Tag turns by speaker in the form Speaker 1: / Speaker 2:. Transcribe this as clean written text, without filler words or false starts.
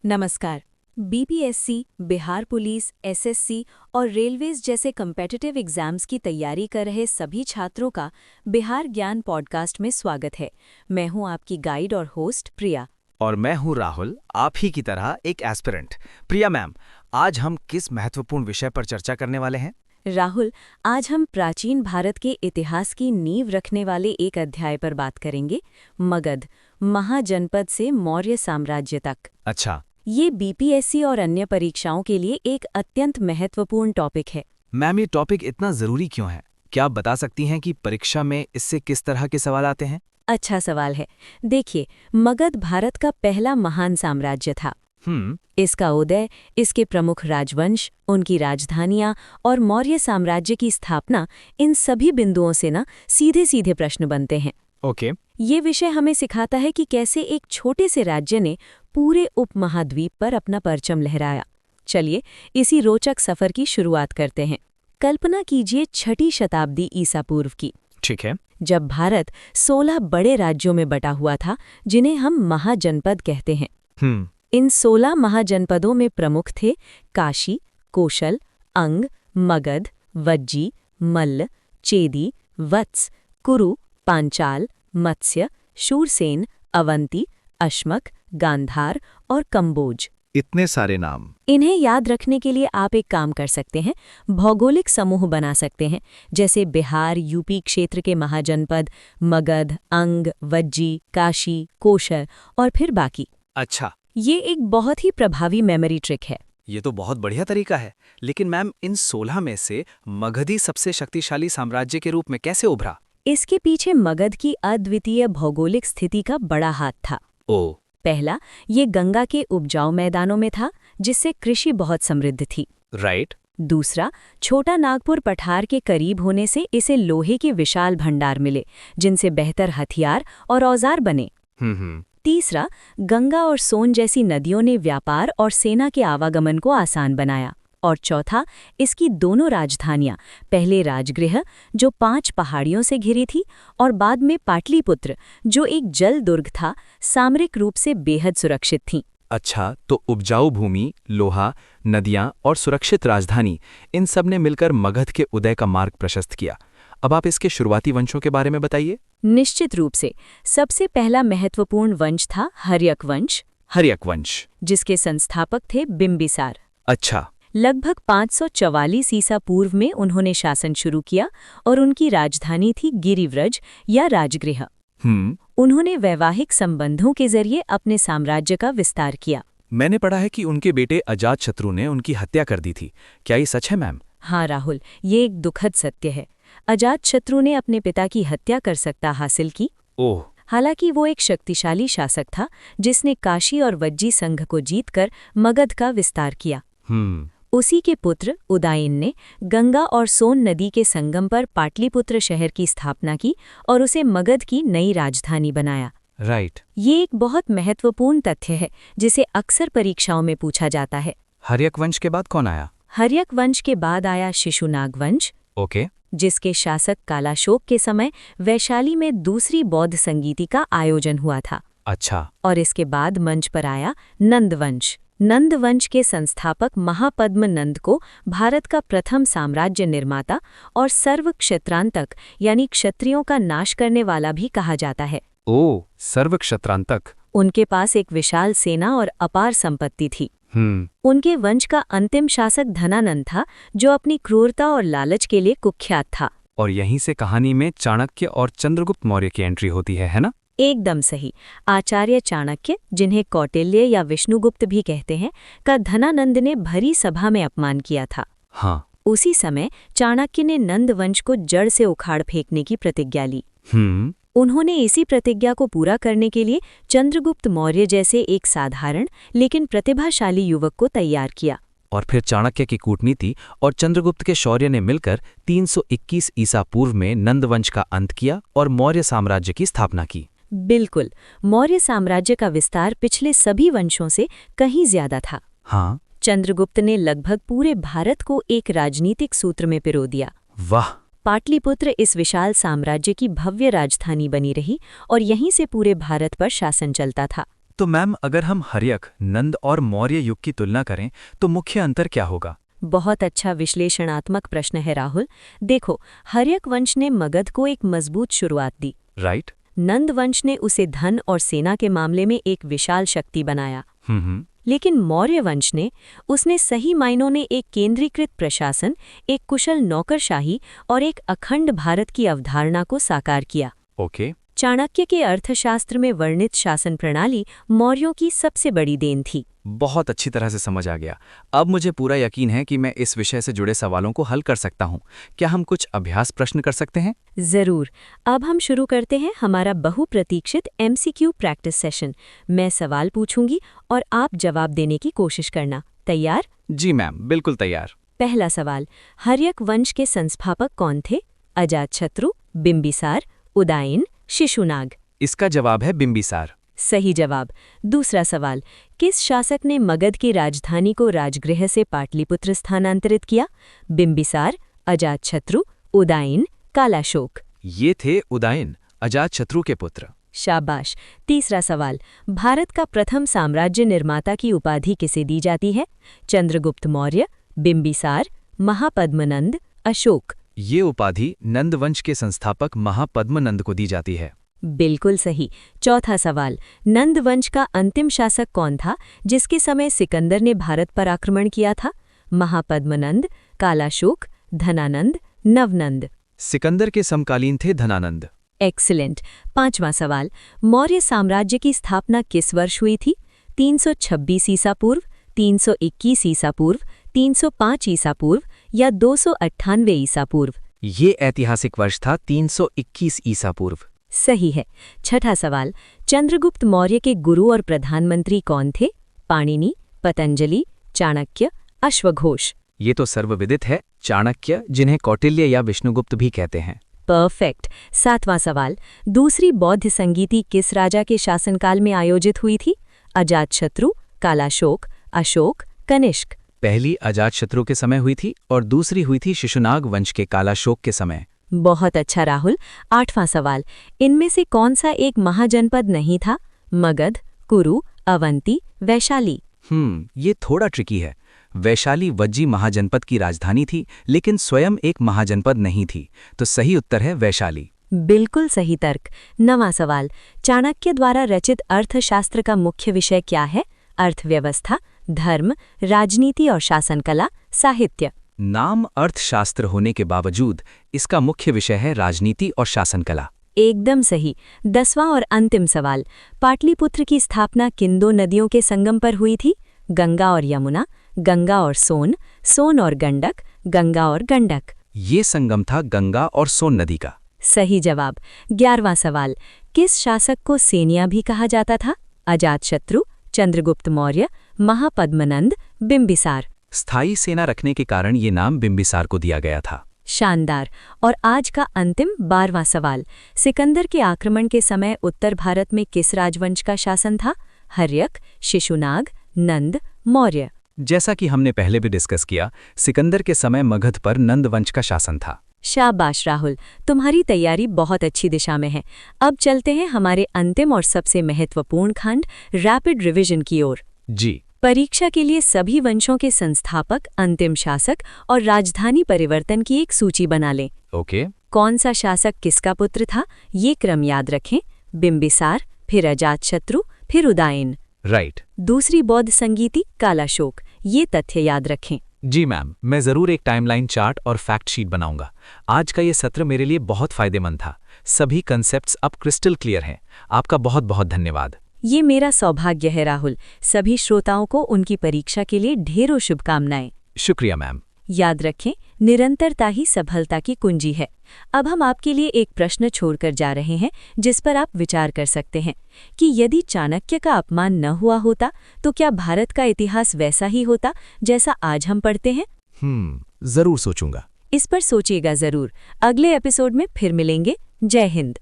Speaker 1: नमस्कार। BPSC, Bihar police, SSC और railways जैसे कम्पिटिटिव एग्जाम्स की तैयारी कर रहे सभी छात्रों का बिहार ज्ञान पॉडकास्ट में स्वागत है। मैं हूं आपकी गाइड और होस्ट प्रिया।
Speaker 2: और मैं हूं राहुल, आप ही की तरह एक एस्पिरेंट। प्रिया मैम, आज हम किस महत्वपूर्ण विषय पर चर्चा करने वाले हैं?
Speaker 1: राहुल, आज हम प्राचीन भारत के इतिहास की नींव रखने वाले एक अध्याय पर बात करेंगे, मगध, महाजनपद से मौर्य साम्राज्य तक।
Speaker 2: अच्छा।
Speaker 1: ये बीपीएससी और अन्य परीक्षाओं के लिए एक अत्यंत महत्वपूर्ण टॉपिक है।
Speaker 2: मैम, ये टॉपिक इतना जरूरी क्यों है? क्या आप बता सकती हैं कि परीक्षा में इससे किस तरह के सवाल आते हैं?
Speaker 1: अच्छा सवाल है। देखिए, मगध भारत का पहला महान साम्राज्य था। इसका उदय, इसके प्रमुख राजवंश, उनकी राजधानियां और मौर्य साम्राज्य की स्थापना, इन सभी बिंदुओं से सीधे सीधे प्रश्न बनते हैं।
Speaker 2: ओके।
Speaker 1: ये विषय हमें सिखाता है कि कैसे एक छोटे से राज्य ने पूरे उपमहाद्वीप पर अपना परचम लहराया। चलिए, इसी रोचक सफर की शुरुआत करते हैं। कल्पना कीजिए 6ठी शताब्दी ईसा पूर्व की।
Speaker 2: ठीक है।
Speaker 1: जब भारत 16 बड़े राज्यों में बटा हुआ था, जिन्हें हम महाजनपद कहते हैं। इन 16 महाजनपदों में प्रमुख थे काशी, कोशल, अंग, मगध, वज्जी, मल्ल, चेदी, वत्स, कुरु, पांचाल, मत्स्य, शूरसेन, अवंती, अश्मक, गांधार और कंबोज।
Speaker 2: इतने सारे नाम।
Speaker 1: इन्हें याद रखने के लिए आप एक काम कर सकते हैं, भौगोलिक समूह बना सकते हैं, जैसे बिहार यूपी क्षेत्र के महाजनपद, मगध, अंग, वज्जी, काशी, कोशल और फिर बाकी।
Speaker 2: अच्छा।
Speaker 1: ये एक बहुत ही प्रभावी मेमोरी ट्रिक है।
Speaker 2: ये तो बहुत बढ़िया तरीका है। लेकिन मैम, इन 16 में से मगधी सबसे शक्तिशाली साम्राज्य के रूप में कैसे उभरा?
Speaker 1: इसके पीछे मगध की अद्वितीय भौगोलिक स्थिति का बड़ा हाथ था।
Speaker 2: ओ।
Speaker 1: पहला, ये गंगा के उपजाऊ मैदानों में था, जिससे कृषि बहुत समृद्ध थी।
Speaker 2: राइट।
Speaker 1: दूसरा, छोटा नागपुर पठार के करीब होने से इसे लोहे के विशाल भंडार मिले, जिनसे बेहतर हथियार और औजार बने। तीसरा, गंगा और सोन जैसी नदियों ने व्यापार और सेना के आवागमन को आसान बनाया। और चौथा, इसकी दोनों राजधानियां, पहले राजगृह जो 5 पहाड़ियों से घिरी थी, और बाद में पाटलिपुत्र जो एक जल दुर्ग था, सामरिक रूप से बेहद सुरक्षित थीं।
Speaker 2: अच्छा, तो उपजाऊ भूमि, लोहा, नदियां और सुरक्षित राजधानी, इन सब ने मिलकर मगध के उदय का मार्ग प्रशस्त किया। अब आप इसके शुरुआती वंशों के बारे में बताइए।
Speaker 1: निश्चित रूप से सबसे पहला महत्वपूर्ण वंश था हर्यक वंश।
Speaker 2: हर्यक वंश,
Speaker 1: जिसके संस्थापक थे बिंबिसार।
Speaker 2: अच्छा।
Speaker 1: लगभग 544 ईसा पूर्व में उन्होंने शासन शुरू किया और उनकी राजधानी थी गिरिव्रज या राजगृह। उन्होंने वैवाहिक संबंधों के जरिए अपने साम्राज्य का विस्तार किया।
Speaker 2: मैंने पढ़ा है कि उनके बेटे अजातशत्रु ने उनकी हत्या कर दी थी। क्या ये सच है मैम?
Speaker 1: हाँ राहुल, ये एक दुखद सत्य है। अजातशत्रु ने अपने पिता की हत्या कर सकता हासिल की।
Speaker 2: ओह।
Speaker 1: हालांकि वो एक शक्तिशाली शासक था, जिसने काशी और वज्जी संघ को जीतकर मगध का विस्तार किया। उसी के पुत्र उदायन ने गंगा और सोन नदी के संगम पर पाटलिपुत्र शहर की स्थापना की और उसे मगध की नई राजधानी बनाया।
Speaker 2: राइट।
Speaker 1: ये एक बहुत महत्वपूर्ण तथ्य है, जिसे अक्सर परीक्षाओं में पूछा जाता है।
Speaker 2: हर्यक वंश के बाद कौन आया?
Speaker 1: हर्यक वंश के बाद आया शिशुनाग वंश।
Speaker 2: ओके।
Speaker 1: जिसके शासक कालाशोक के समय वैशाली में दूसरी बौद्ध संगीति का आयोजन हुआ था।
Speaker 2: अच्छा।
Speaker 1: और इसके बाद मंच पर आया नंद वंश। नंद वंश के संस्थापक महापद्म नंद को भारत का प्रथम साम्राज्य निर्माता और सर्व क्षेत्रांतक यानी क्षत्रियों का नाश करने वाला भी कहा जाता है।
Speaker 2: ओह, सर्व क्षत्रांतक।
Speaker 1: उनके पास एक विशाल सेना और अपार संपत्ति थी। उनके वंश का अंतिम शासक धनानंद था, जो अपनी क्रूरता और लालच के लिए कुख्यात था।
Speaker 2: और यहीं से कहानी में चाणक्य और चंद्रगुप्त मौर्य की एंट्री होती है ना?
Speaker 1: एकदम सही। आचार्य चाणक्य, जिन्हें कौटिल्य या विष्णुगुप्त भी कहते हैं, का धनानंद ने भरी सभा में अपमान किया था।
Speaker 2: हाँ।
Speaker 1: उसी समय चाणक्य ने नंद वंश को जड़ से उखाड़ फेंकने की प्रतिज्ञा ली। उन्होंने इसी प्रतिज्ञा को पूरा करने के लिए चंद्रगुप्त मौर्य जैसे एक साधारण लेकिन प्रतिभाशाली युवक को तैयार किया।
Speaker 2: और फिर चाणक्य की कूटनीति और चंद्रगुप्त के शौर्य ने मिलकर 321 ईसा पूर्व में नंद वंश का अंत किया और मौर्य साम्राज्य की स्थापना की।
Speaker 1: बिल्कुल, मौर्य साम्राज्य का विस्तार पिछले सभी वंशों से कहीं ज्यादा था।
Speaker 2: हाँ।
Speaker 1: चंद्रगुप्त ने लगभग पूरे भारत को एक राजनीतिक सूत्र में पिरो दिया।
Speaker 2: वाह।
Speaker 1: पाटलिपुत्र इस विशाल साम्राज्य की भव्य राजधानी बनी रही और यहीं से पूरे भारत पर शासन चलता था।
Speaker 2: तो मैम, अगर हम हर्यक, नंद और मौर्य युग की तुलना करें तो मुख्य अंतर क्या होगा?
Speaker 1: बहुत अच्छा विश्लेषणात्मक प्रश्न है राहुल। देखो, हर्यक वंश ने मगध को एक मजबूत शुरुआत दी।
Speaker 2: राइट।
Speaker 1: नंद वंश ने उसे धन और सेना के मामले में एक विशाल शक्ति बनाया। लेकिन मौर्य वंश ने उसने सही मायनों में एक केंद्रीकृत प्रशासन, एक कुशल नौकरशाही और एक अखंड भारत की अवधारणा को साकार किया।
Speaker 2: ओके।
Speaker 1: चाणक्य के अर्थशास्त्र में वर्णित शासन प्रणाली मौर्यों की सबसे बड़ी देन थी।
Speaker 2: बहुत अच्छी तरह से समझ आ गया। अब मुझे पूरा यकीन है कि मैं इस विषय से जुड़े सवालों को हल कर सकता हूँ। क्या हम कुछ अभ्यास प्रश्न कर सकते हैं?
Speaker 1: जरूर। अब हम शुरू करते हैं हमारा बहुप्रतीक्षित MCQ प्रैक्टिस सेशन। मैं सवाल पूछूंगी और आप जवाब देने की कोशिश करना। तैयार?
Speaker 2: जी मैम, बिल्कुल तैयार।
Speaker 1: पहला सवाल, हर्यक वंश के संस्थापक कौन थे? अजातशत्रु, बिंबिसार, उदयन, शिशुनाग?
Speaker 2: इसका जवाब है बिंबिसार।
Speaker 1: सही जवाब। दूसरा सवाल, किस शासक ने मगध की राजधानी को राजगृह से पाटलिपुत्र स्थानांतरित किया? बिंबिसार, अजातशत्रु, उदयन, कालाशोक?
Speaker 2: ये थे उदयन, अजातशत्रु के पुत्र।
Speaker 1: शाबाश। तीसरा सवाल, भारत का प्रथम साम्राज्य निर्माता की उपाधि किसे दी जाती है? चंद्रगुप्त मौर्य, बिंबिसार, महापद्मनंद, अशोक?
Speaker 2: ये उपाधि नंद वंश के संस्थापक महापद्मनंद को दी जाती है।
Speaker 1: बिल्कुल सही। चौथा सवाल, नंद वंश का अंतिम शासक कौन था जिसके समय सिकंदर ने भारत पर आक्रमण किया था? महापद्मनंद, कालाशोक, धनानंद, नवनंद?
Speaker 2: सिकंदर के समकालीन थे धनानंद।
Speaker 1: एक्सीलेंट। पांचवां सवाल, मौर्य साम्राज्य की स्थापना किस वर्ष हुई थी? 326 ईसा पूर्व, 321 ईसा पूर्व, 305 ईसा पूर्व या 298 ईसा पूर्व?
Speaker 2: ये ऐतिहासिक वर्ष था 321 ईसा पूर्व।
Speaker 1: सही है। छठा सवाल, चंद्रगुप्त मौर्य के गुरु और प्रधानमंत्री कौन थे? पाणिनि, पतंजलि, चाणक्य, अश्वघोष?
Speaker 2: ये तो सर्वविदित है, चाणक्य, जिन्हें कौटिल्य या विष्णुगुप्त भी कहते हैं।
Speaker 1: परफेक्ट। सातवां सवाल, दूसरी बौद्ध संगीति किस राजा के शासनकाल में आयोजित हुई थी? अजातशत्रु, कालाशोक, अशोक, कनिष्क?
Speaker 2: पहली अजातशत्रु के समय हुई थी और दूसरी हुई थी शिशुनाग वंश के कालाशोक के समय।
Speaker 1: बहुत अच्छा राहुल। आठवां सवाल, इनमें से कौन सा एक महाजनपद नहीं था? मगध, कुरु, अवंती, वैशाली?
Speaker 2: ये थोड़ा ट्रिकी है। वैशाली वज्जी महाजनपद की राजधानी थी, लेकिन स्वयं एक महाजनपद नहीं थी, तो सही उत्तर है वैशाली।
Speaker 1: बिल्कुल सही तर्क। नवां सवाल, चाणक्य द्वारा रचित अर्थशास्त्र का मुख्य विषय क्या है? अर्थव्यवस्था, धर्म, राजनीति और शासन कला, साहित्य?
Speaker 2: नाम अर्थशास्त्र होने के बावजूद इसका मुख्य विषय है राजनीति और शासन कला।
Speaker 1: एकदम सही। 10वां और अंतिम सवाल, पाटलिपुत्र की स्थापना किन दो नदियों के संगम पर हुई थी? गंगा और यमुना, गंगा और सोन, सोन और गंडक, गंगा और गंडक?
Speaker 2: ये संगम था गंगा और सोन नदी का।
Speaker 1: सही जवाब। 11वां सवाल, किस शासक को सेनिया भी कहा जाता था? अजातशत्रु, चंद्रगुप्त मौर्य, महापद्मनंद, बिंबिसार?
Speaker 2: स्थायी सेना रखने के कारण ये नाम बिंबिसार को दिया गया था।
Speaker 1: शानदार। और आज का अंतिम 12वां सवाल, सिकंदर के आक्रमण के समय उत्तर भारत में किस राजवंश का शासन था? हर्यक, शिशुनाग, नंद, मौर्य?
Speaker 2: जैसा कि हमने पहले भी डिस्कस किया, सिकंदर के समय मगध पर नंद वंश का शासन था।
Speaker 1: शाबाश राहुल, तुम्हारी तैयारी बहुत अच्छी दिशा में है। अब चलते हैं हमारे अंतिम और सबसे महत्वपूर्ण खंड, रैपिड रिवीजन की ओर।
Speaker 2: जी।
Speaker 1: परीक्षा के लिए सभी वंशों के संस्थापक, अंतिम शासक और राजधानी परिवर्तन की एक सूची बना लें।
Speaker 2: ओके।
Speaker 1: कौन सा शासक किसका पुत्र था, ये क्रम याद रखें। बिंबिसार, फिर अजातशत्रु, फिर उदयन।
Speaker 2: राइट।
Speaker 1: दूसरी बौद्ध संगीति कालाशोक, ये तथ्य याद रखें।
Speaker 2: जी मैम, मैं ज़रूर एक टाइमलाइन चार्ट और फैक्ट शीट बनाऊंगा। आज का ये सत्र मेरे लिए बहुत फायदेमंद था। सभी कंसेप्ट्स अब क्रिस्टल क्लियर हैं। आपका बहुत बहुत धन्यवाद।
Speaker 1: ये मेरा सौभाग्य है राहुल। सभी श्रोताओं को उनकी परीक्षा के लिए ढेरों शुभकामनाएं।
Speaker 2: शुक्रिया मैम।
Speaker 1: याद रखें, निरंतरता ही सफलता की कुंजी है। अब हम आपके लिए एक प्रश्न छोड़कर जा रहे हैं जिस पर आप विचार कर सकते हैं कि यदि चाणक्य का अपमान न हुआ होता तो क्या भारत का इतिहास वैसा ही होता जैसा आज हम पढ़ते हैं?
Speaker 2: जरूर सोचूंगा।
Speaker 1: इस पर सोचिएगा जरूर। अगले एपिसोड में फिर मिलेंगे। जय हिंद।